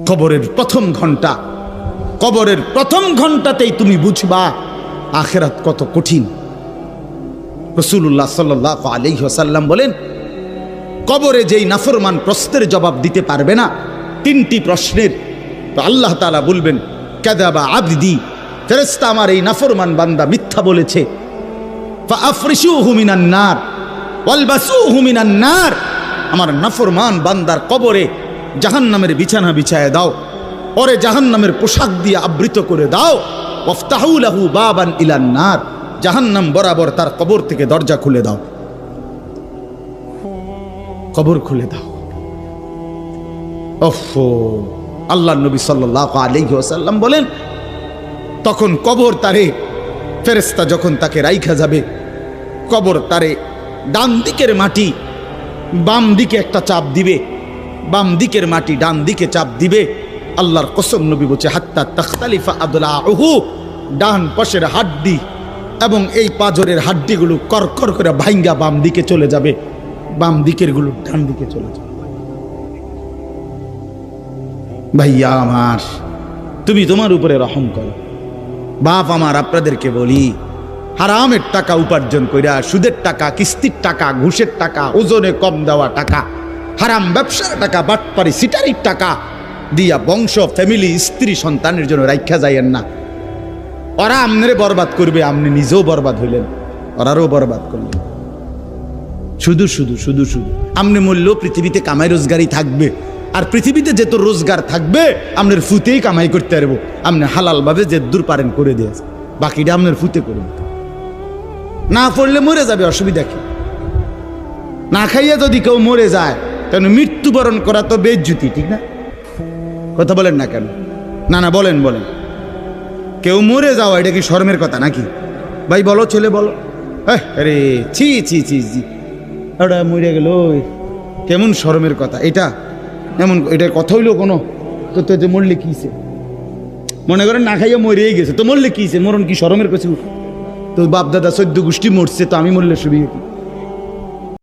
কবরের প্রথম ঘন্টা, কবরের প্রথম ঘন্টাতেই তুমি বুঝবা আখিরাত কত কঠিন। রাসূলুল্লাহ সাল্লাল্লাহু আলাইহি ওয়াসাল্লাম বলেন, কবরে যেই নাফরমান প্রশ্নের জবাব দিতে পারবে না, তিনটি প্রশ্নের, তো আল্লাহ তাআলা বলবেন কাযাবা আবদি, ফেরেশতা আমার এই নাফরমান বান্দা মিথ্যা বলেছে। ফাআফরিশুহু মিনান নার ওয়ালবাসুহু মিনান নার, আমার নাফরমান বান্দার কবরে জাহান্নামের বিছানা বিছায় দাও, ওরে জাহান্নামের পোশাক দিয়ে আবৃত করে দাও। ওয়াফতাহু লাহু বাবান ইলান নার, জাহান্নাম বরাবর তার কবর থেকে দরজা খুলে দাও, কবর খুলে দাও। ওফো, আল্লাহর নবী সাল্লাল্লাহু আলাইহি ওয়াসাল্লাম বলেন, তখন কবর তারে, ফেরেশতা যখন তাকে রাইখা যাবে, কবর তারে ডান দিকের মাটি বাম দিকে একটা চাপ দিবে, বাম দিকের মাটি ডান দিকে চাপ দিবে। আল্লাহর কসম, নবী বলছে হাত্তা তাখতালিফা আদলাউহু, ডান পাশের হাড্ডি এবং এই পাজরের হাড্ডিগুলো করকর করে ভাঙ্গা বাম দিকে চলে যাবে, বাম দিকের গুলো ডান দিকে চলে যাবে। ভাইয়া আমার, তুমি তোমার উপরে রহম করো। বাপ আমার, আপনাদেরকে বলি, হারামের টাকা উপার্জন কইরা, সুদের টাকা, কিস্তির টাকা, ঘুষের টাকা, ওজনে কম দেওয়া টাকা, হারাম ব্যবসার টাকা, বাটপারি সিটারির টাকা দিয়া বংশ, ফ্যামিলি, স্ত্রী, সন্তানের জন্য রাইখা যাইয়েন না। ওরা আমনে বরবাদ করবে, আপনি নিজেও বরবাদ হইলেন, ওরারও বরবাদ করলেন। শুধু শুধু শুধু শুধু আপনি মূল্য পৃথিবীতে কামাই রোজগারই থাকবে, আর পৃথিবীতে যেত রোজগার থাকবে আপনার ফুতেই কামাই করতে পারবো। আপনি হালালভাবে যে দূর পারেন করে দিয়েছে, বাকিটা আপনার ফুতে করবে। না পড়লে মরে যাবে, অসুবিধা কি? না খাইয়া যদি কেউ মরে যায়, তাহলে মৃত্যুবরণ করা তো বেজ্জুতি, ঠিক না? কথা বলেন না কেন? না না, বলেন বলেন। কেউ মরে যাওয়া এটা কি শরমের কথা নাকি? ভাই বলো, ছেলে বলো। আরে ছি ছি ছি ছি, ওটা মরে গেল, কেমন শরমের কথা এটা? এমন এটার কথা হইলো কোনো? তো যে মরলে কিছে, মনে করেন না খাইয়া মরেই গেছে, তো মরলে কিছে, মরণ কি শরমের কাছে? তো বাপ দাদা 14 গোষ্ঠী মরছে, তো আমি মরলে সুবিধা কি?